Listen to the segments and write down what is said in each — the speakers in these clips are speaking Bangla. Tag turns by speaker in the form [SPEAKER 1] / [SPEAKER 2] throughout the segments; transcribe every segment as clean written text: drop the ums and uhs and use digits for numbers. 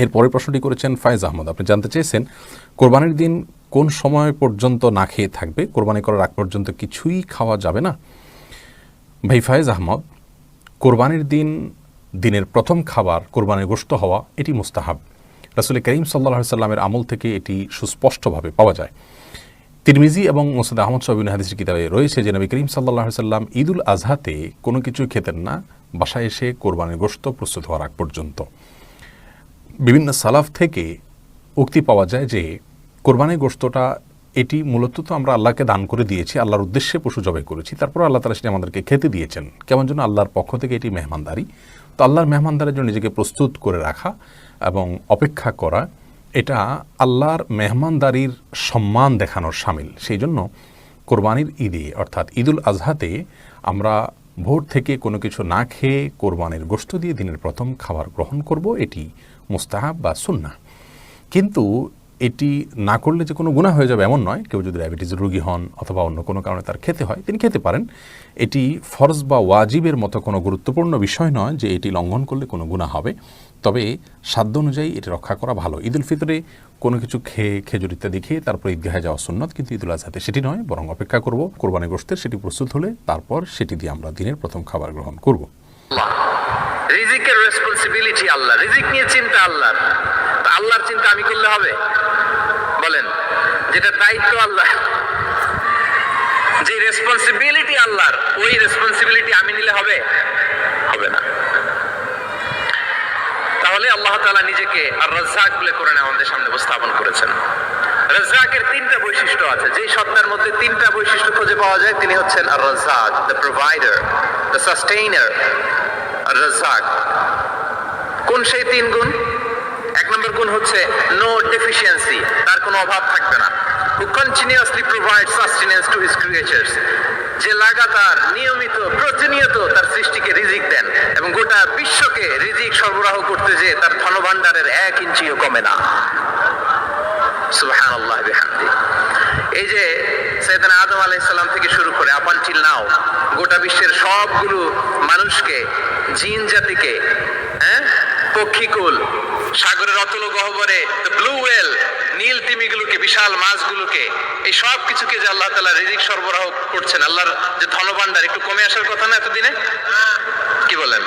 [SPEAKER 1] এরপরের প্রশ্নটি করেছেন ফায়েজ আহমদ। আপনি জানতে চেয়েছেন কোরবানির দিন কোন সময় পর্যন্ত না খেয়ে থাকবে, কোরবানি করার আগ পর্যন্ত কিছুই খাওয়া যাবে না? ভাই ফায়েজ আহমদ, কোরবানির দিন দিনের প্রথম খাবার কোরবানির গোশত হওয়া এটি মুস্তাহাব। রাসূল করিম সাল্লাল্লাহু আলাইহি সাল্লামের আমল থেকে এটি সুস্পষ্টভাবে পাওয়া যায়। তিরমিজি এবং মুসনাদ আহমদ সহ বিভিন্ন হাদিসের কিতাবে রয়েছে যে নবী করিম সাল্লাল্লাহু আলাইহি সাল্লাম ঈদুল আজহাতে কোনো কিছু খেতেন না বাসায় এসে কোরবানির গোশত প্রস্তুত হওয়ার আগ পর্যন্ত। বিভিন্ন সালাফ থেকে উক্তি পাওয়া যায় যে কোরবানির গোশতটা এটি মূলত তো আমরা আল্লাহকে দান করে দিয়েছি, আল্লাহর উদ্দেশ্যে পশু জবাই করেছি, তারপর আল্লাহ তাআলা সেটি আমাদেরকে খেতে দিয়েছেন। কেমন যেন আল্লাহর পক্ষ থেকে এটি মেহমানদারি। তো আল্লাহর মেহমানদারির জন্য নিজেকে প্রস্তুত করে রাখা এবং অপেক্ষা করা, এটা আল্লাহর মেহমানদারির সম্মান দেখানোর শামিল। সেই জন্য কোরবানির ঈদে অর্থাৎ ঈদুল আজহাতে আমরা ভোর থেকে কোনো কিছু না খেয়ে কোরবানির গোশত দিয়ে দিনের প্রথম খাবার গ্রহণ করব, এটি মুস্তাহাব বা সুন্নাহ। কিন্তু এটি না করলে যে কোনো গুনাহ হয়ে যাবে এমন নয়। কেউ যদি ডায়াবেটিসের রোগী হন অথবা অন্য কোনো কারণে তার খেতে হয়, তিনি খেতে পারেন। এটি ফরজ বা ওয়াজিবের মতো কোনো গুরুত্বপূর্ণ বিষয় নয় যে এটি লঙ্ঘন করলে কোনো গুনাহ হবে। তবে সাধ্য অনুযায়ী এটি রক্ষা করা ভালো। ঈদুল ফিতরে কোনো কিছু খেয়ে খেজুর ইত্যাদি খেয়ে তারপর ঈদগাহে যাওয়া সুন্নত, কিন্তু ঈদুল আজহাতে সেটি নয়, বরং অপেক্ষা করব কোরবানি গোশতের সেটি প্রস্তুত হলে তারপর সেটি দিয়ে আমরা দিনের প্রথম খাবার গ্রহণ করব।
[SPEAKER 2] রিজিকের রেসপন্সিবিলিটি আল্লাহ, রিজিক নিয়ে চিন্তা আল্লাহর। তো আল্লাহর চিন্তা আমি করলে হবে? বলেন, যেটা দায়িত্ব আল্লাহ, যে রেসপন্সিবিলিটি আল্লাহর, ওই রেসপন্সিবিলিটি আমি নিলে হবে? হবে না। তাহলে আল্লাহ তাআলা নিজেকে আর রাজ্জাক বলে কোরআনে আমাদের সামনে উপস্থাপন করেছেন। রাজ্জাকের তিনটা বৈশিষ্ট্য আছে। যেই সত্তার মধ্যে তিনটা বৈশিষ্ট্য খুঁজে পাওয়া যায় তিনি হচ্ছেন Ar Razzaq, the provider, the sustainer. Ar Razzaq কোন সেই তিন গুণ? এক নম্বর গুণ হচ্ছে নো ডেফিসিয়েন্সি, তার কোনো অভাব থাকবে না। who continuously provides sustenance to his creatures, যে লাগাতার নিয়মিত প্রতিনিয়ত তার সৃষ্টিকে রিজিক দেন এবং গোটা বিশ্বকে রিজিক সরবরাহ করতে যে তার ধনভাণ্ডারের 1 ইঞ্চিও কমে না। সুবহানাল্লাহ বিহামদি। এই যে সাইয়েদনা আদম আলাইহিস সালাম থেকে শুরু করে আপ আনটিল নাও গোটা বিশ্বের সবগুলো মানুষকে, জিন জাতিকে, পক্ষীকুল, সাগরের অতল গহ্বরে ব্লু ওয়েল, নীল তিমিগুলোকে, বিশাল মাছগুলোকে, এই সব কিছুকে যে আল্লাহ তাআলা রিজিক সরবরাহ করছেন, আল্লাহর যে ধনভাণ্ডার একটু কমে আসার কথা না এতদিনে? কি বলেন?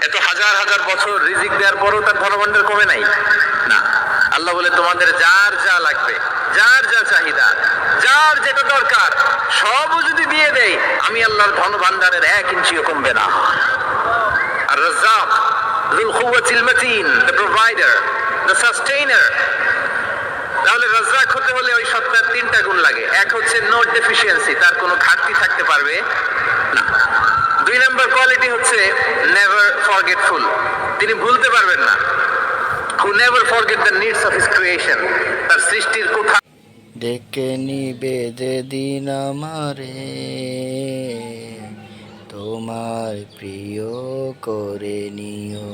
[SPEAKER 2] এত হাজার হাজার বছর রিজিক দেওয়ার পরও তার ধনভাণ্ডার কমে নাই না। আল্লাহ বলে তোমাদের যার যা লাগবে, যার যা চাহিদা, যার যেটা দরকার সবও যদি দিয়ে দেই, আমি আল্লাহর ধনভাণ্ডারের 1 ইঞ্চিও কমবে না। আর Razzak যুল কুওয়াতিল মাতিন, the provider, the sustainer. তাহলে রাজ্জাক হতে হলে ওই সত্তার তিনটা গুণ লাগে। এক হচ্ছে নো ডেফিসিয়েন্সি, তার কোনো ঘাটতি থাকতে পারবে না। 2 নম্বর কোয়ালিটি হচ্ছে নেভার ফরগেটফুল, তিনি ভুলতে পারবেন না। who never forget the needs of his creation, তার সৃষ্টির কথা
[SPEAKER 3] ডেকে নিবে যেদিন আমারে, তোমার প্রিয় করে নিও।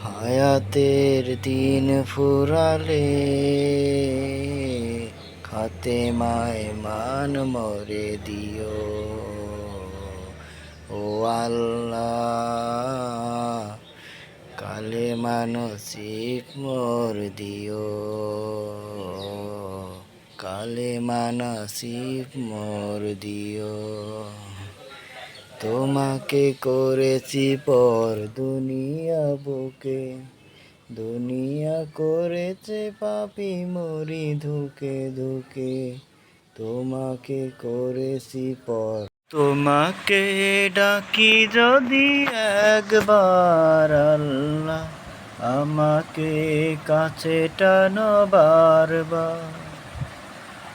[SPEAKER 3] হায়াতের দিন ফুরালে খাতেমায় মান মরে দিও। ও আল্লাহ, কালেমা নসিব মোর দিও, কালেমা নসিব মোর দিও। তোমাকে করেছি পর দুনিয়া বুকে, দুনিয়া করেছে পাপী মরি ধুকে ধুকে। তোমাকে করেছি পর, তোমাকে ডাকি যদি একবার আল্লাহ, আমাকে কাছে টানো বারবার।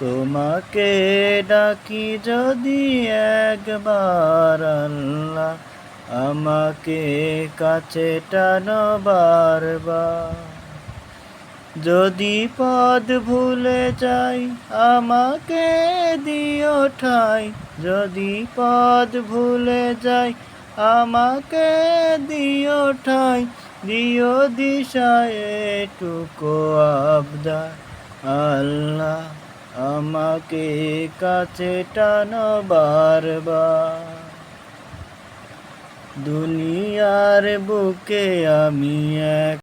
[SPEAKER 3] তোমাকে ডাকি যদি একবার আল্লাহ, আমাকে কাছে টানো বারবার। যদি পথ ভুলে যাই আমাকে দিও ঠাই, যদি পথ ভুলে যাই আমাকে দিও ঠাই। দিও দিশা এটুকু আবদার আল্লাহ, আমাকে কাছে টানো বারবার। দুনিয়ার বুকে আমি এক